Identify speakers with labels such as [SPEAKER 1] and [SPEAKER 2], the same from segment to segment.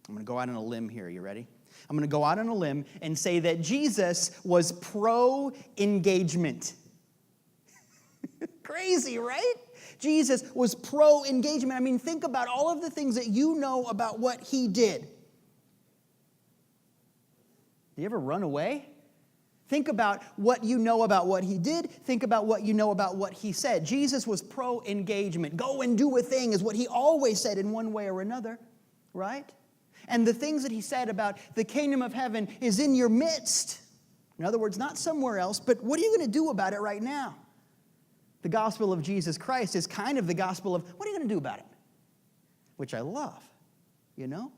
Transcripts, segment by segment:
[SPEAKER 1] I'm going to go out on a limb here. You ready? I'm going to go out on a limb and say that Jesus was pro-engagement. Crazy, right? Jesus was pro-engagement. I mean, think about all of the things that you know about what he did. Do you ever run away? Think about what you know about what he did. Think about what you know about what he said. Jesus was pro-engagement. Go and do a thing is what he always said in one way or another, right? And the things that he said about the kingdom of heaven is in your midst. In other words, not somewhere else, but what are you going to do about it right now? The gospel of Jesus Christ is kind of the gospel of, what are you going to do about it? Which I love, you know?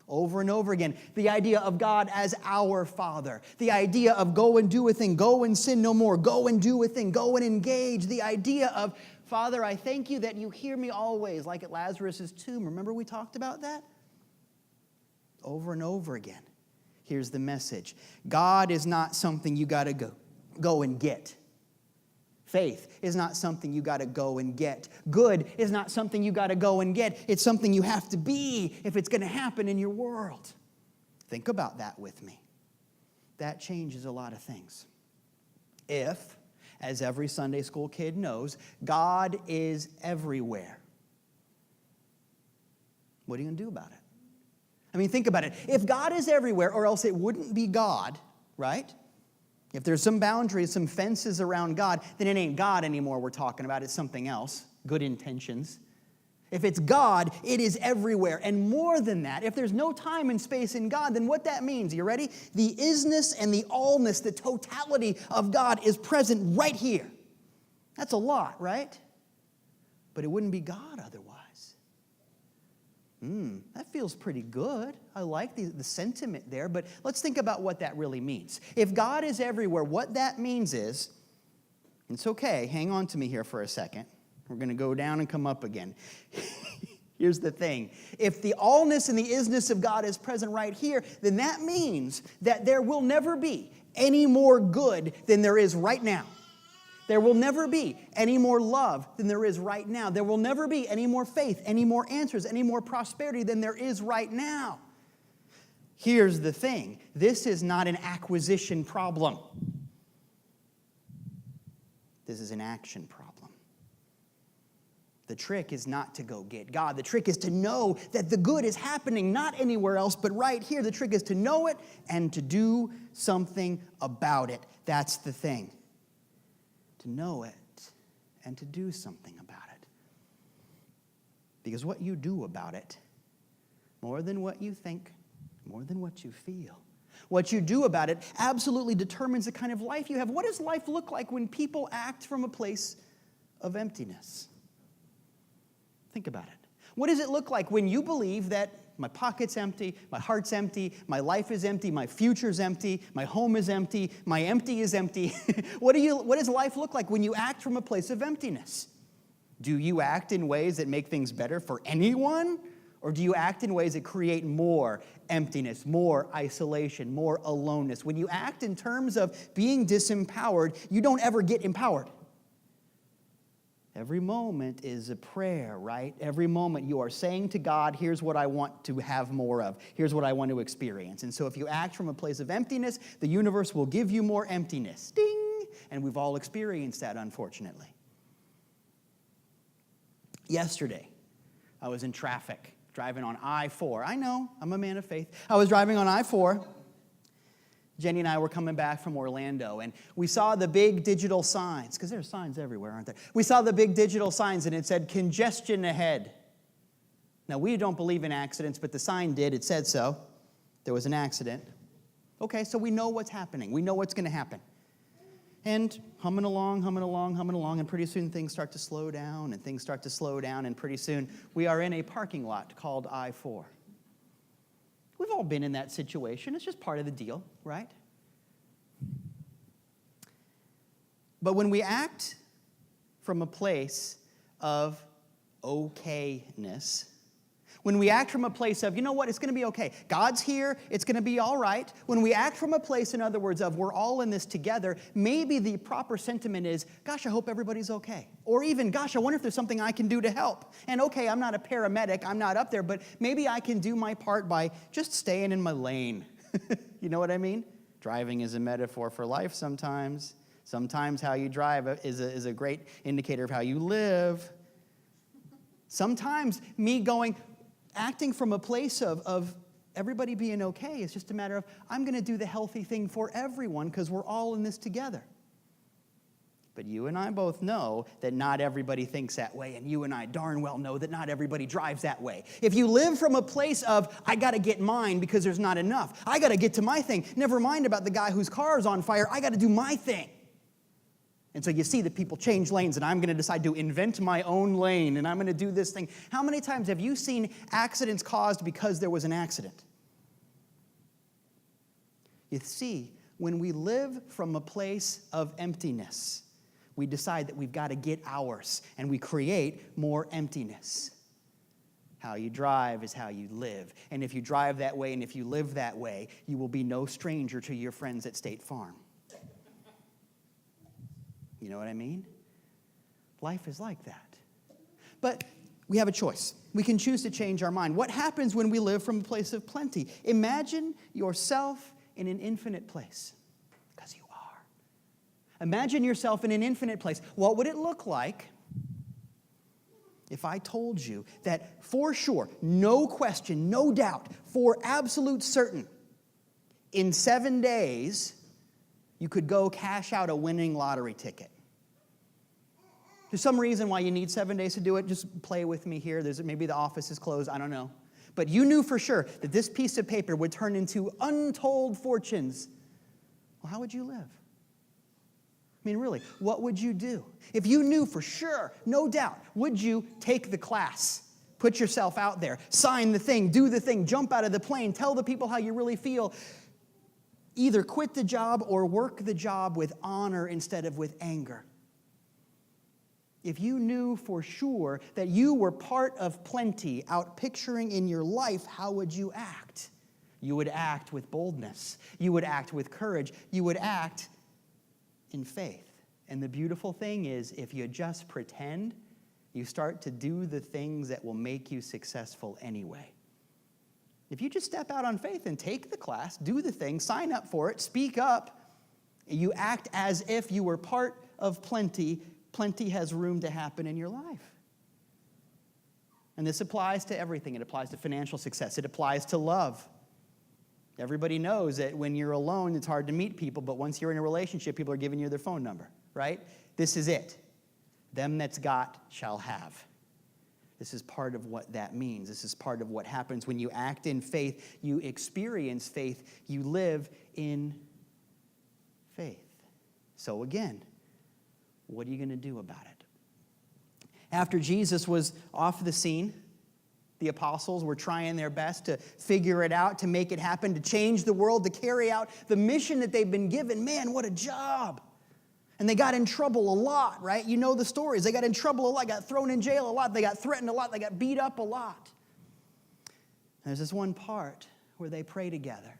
[SPEAKER 1] Over and over again, the idea of God as our Father. The idea of go and do a thing, go and sin no more, go and do a thing, go and engage. The idea of, Father, I thank you that you hear me always, like at Lazarus' tomb. Remember we talked about that? Over and over again. Here's the message. God is not something you got to go and get. Faith is not something you got to go and get. Good is not something you got to go and get. It's something you have to be if it's going to happen in your world. Think about that with me. That changes a lot of things. If, as every Sunday school kid knows, God is everywhere, what are you going to do about it? I mean, think about it. If God is everywhere, or else it wouldn't be God, right? If there's some boundaries, some fences around God, then it ain't God anymore we're talking about. It's something else. Good intentions. If it's God, it is everywhere. And more than that, if there's no time and space in God, then what that means, are you ready? The isness and the allness, the totality of God is present right here. That's a lot, right? But it wouldn't be God otherwise. That feels pretty good. I like the sentiment there, but let's think about what that really means. If God is everywhere, what that means is, it's okay, hang on to me here for a second. We're going to go down and come up again. Here's the thing. If the allness and the isness of God is present right here, then that means that there will never be any more good than there is right now. There will never be any more love than there is right now. There will never be any more faith, any more answers, any more prosperity than there is right now. Here's the thing. This is not an acquisition problem. This is an action problem. The trick is not to go get God. The trick is to know that the good is happening not anywhere else, but right here. The trick is to know it and to do something about it. That's the thing. To know it and to do something about it. Because what you do about it, more than what you think, more than what you feel, what you do about it absolutely determines the kind of life you have. What does life look like when people act from a place of emptiness? Think about it. What does it look like when you believe that my pocket's empty, my heart's empty, my life is empty, my future's empty, my home is empty, my empty is empty? What does life look like when you act from a place of emptiness? Do you act in ways that make things better for anyone? Or do you act in ways that create more emptiness, more isolation, more aloneness? When you act in terms of being disempowered, you don't ever get empowered. Every moment is a prayer, right? Every moment you are saying to God, here's what I want to have more of. Here's what I want to experience. And so if you act from a place of emptiness, the universe will give you more emptiness. Ding! And we've all experienced that, unfortunately. Yesterday, I was in traffic, driving on I-4. I know, I'm a man of faith. I was driving on I-4. Jenny and I were coming back from Orlando, and we saw the big digital signs, because there's signs everywhere, aren't there? We saw the big digital signs, and it said, congestion ahead. Now, we don't believe in accidents, but the sign did. It said so. There was an accident. Okay, so we know what's happening. We know what's going to happen. And humming along, and pretty soon things start to slow down, and pretty soon we are in a parking lot called I-4. We've all been in that situation. It's just part of the deal, right? But when we act from a place of okayness, When we act from a place of, you know what, it's going to be okay. God's here, it's going to be all right. When we act from a place, in other words, of we're all in this together, maybe the proper sentiment is, gosh, I hope everybody's okay. Or even, gosh, I wonder if there's something I can do to help. And okay, I'm not a paramedic, I'm not up there, but maybe I can do my part by just staying in my lane. You know what I mean? Driving is a metaphor for life sometimes. Sometimes how you drive is a great indicator of how you live. Sometimes acting from a place of everybody being okay is just a matter of, I'm going to do the healthy thing for everyone because we're all in this together. But you and I both know that not everybody thinks that way, and you and I darn well know that not everybody drives that way. If you live from a place of, I got to get mine because there's not enough, I got to get to my thing, never mind about the guy whose car is on fire, I got to do my thing. And so you see that people change lanes, and I'm going to decide to invent my own lane, and I'm going to do this thing. How many times have you seen accidents caused because there was an accident? You see, when we live from a place of emptiness, we decide that we've got to get ours, and we create more emptiness. How you drive is how you live. And if you drive that way and if you live that way, you will be no stranger to your friends at State Farm. You know what I mean? Life is like that. But we have a choice. We can choose to change our mind. What happens when we live from a place of plenty? Imagine yourself in an infinite place, because you are. Imagine yourself in an infinite place. What would it look like if I told you that for sure, no question, no doubt, for absolute certain, in 7 days, you could go cash out a winning lottery ticket? There's some reason why you need 7 days to do it. Just play with me here. Maybe the office is closed. I don't know. But you knew for sure that this piece of paper would turn into untold fortunes. Well, how would you live? I mean, really, what would you do? If you knew for sure, no doubt, would you take the class? Put yourself out there. Sign the thing. Do the thing. Jump out of the plane. Tell the people how you really feel. Either quit the job or work the job with honor instead of with anger. If you knew for sure that you were part of plenty out picturing in your life, how would you act? You would act with boldness. You would act with courage. You would act in faith. And the beautiful thing is, if you just pretend, you start to do the things that will make you successful anyway. If you just step out on faith and take the class, do the thing, sign up for it, speak up, you act as if you were part of plenty, plenty has room to happen in your life. And this applies to everything. It applies to financial success. It applies to love. Everybody knows that when you're alone, it's hard to meet people, but once you're in a relationship, people are giving you their phone number, right? This is it. Them that's got shall have. This is part of what that means. This is part of what happens when you act in faith, you experience faith, you live in faith. So again, what are you going to do about it? After Jesus was off the scene, the apostles were trying their best to figure it out, to make it happen, to change the world, to carry out the mission that they've been given. Man, what a job. And they got in trouble a lot, right? You know the stories. They got in trouble a lot, got thrown in jail a lot, they got threatened a lot, they got beat up a lot. And there's this one part where they pray together.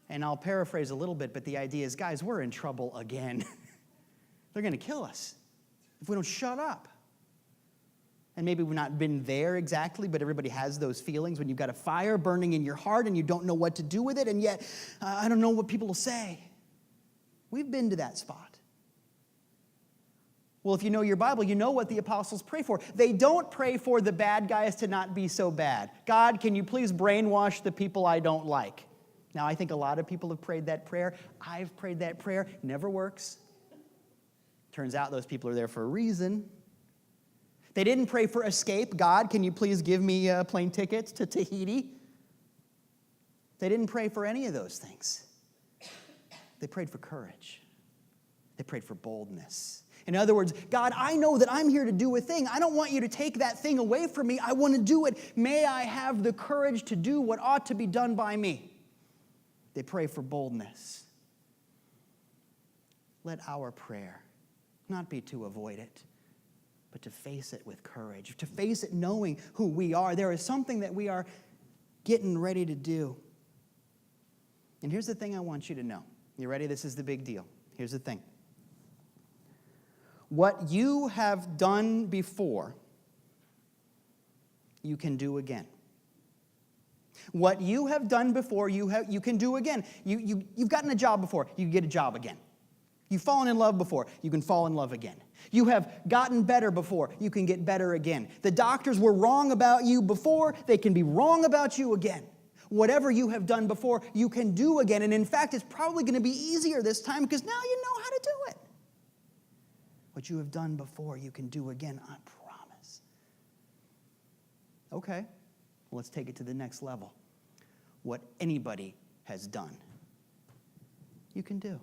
[SPEAKER 1] And I'll paraphrase a little bit, but the idea is, guys, we're in trouble again. They're going to kill us if we don't shut up. And maybe we've not been there exactly, but everybody has those feelings when you've got a fire burning in your heart and you don't know what to do with it, and yet, I don't know what people will say. We've been to that spot. Well, if you know your Bible, you know what the apostles pray for. They don't pray for the bad guys to not be so bad. God, can you please brainwash the people I don't like? Now, I think a lot of people have prayed that prayer. I've prayed that prayer. Never works. Turns out those people are there for a reason. They didn't pray for escape. God, can you please give me plane tickets to Tahiti? They didn't pray for any of those things. They prayed for courage. They prayed for boldness. In other words, God, I know that I'm here to do a thing. I don't want you to take that thing away from me. I want to do it. May I have the courage to do what ought to be done by me. They pray for boldness. Let our prayer not be to avoid it, but to face it with courage, to face it knowing who we are. There is something that we are getting ready to do. And here's the thing I want you to know. You ready? This is the big deal. Here's the thing. What you have done before, you can do again. What you have done before, you can do again. You've gotten a job before, you can get a job again. You've fallen in love before, you can fall in love again. You have gotten better before, you can get better again. The doctors were wrong about you before, they can be wrong about you again. Whatever you have done before, you can do again. And in fact, it's probably going to be easier this time because now you know how to do it. What you have done before, you can do again, I promise. Okay, well, let's take it to the next level. What anybody has done, you can do.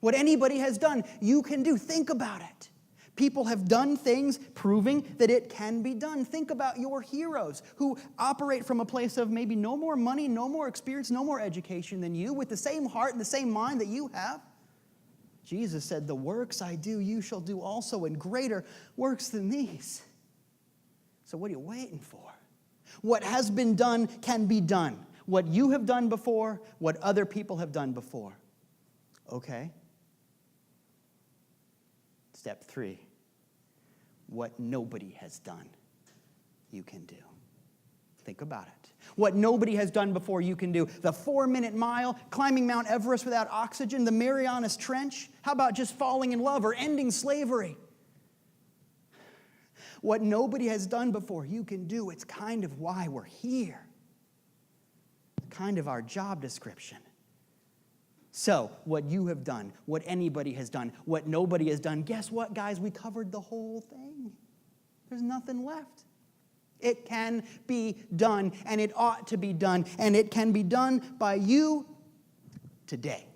[SPEAKER 1] What anybody has done, you can do. Think about it. People have done things proving that it can be done. Think about your heroes who operate from a place of maybe no more money, no more experience, no more education than you, with the same heart and the same mind that you have. Jesus said, the works I do, you shall do also, and greater works than these. So what are you waiting for? What has been done can be done. What you have done before, what other people have done before. Okay. Step 3. What nobody has done, you can do. Think about it. What nobody has done before, you can do. The 4-minute mile, climbing Mount Everest without oxygen, the Marianas Trench. How about just falling in love or ending slavery? What nobody has done before, you can do. It's kind of why we're here. Kind of our job description. So, what you have done, what anybody has done, what nobody has done, guess what, guys? We covered the whole thing. There's nothing left. It can be done, and it ought to be done, and it can be done by you today.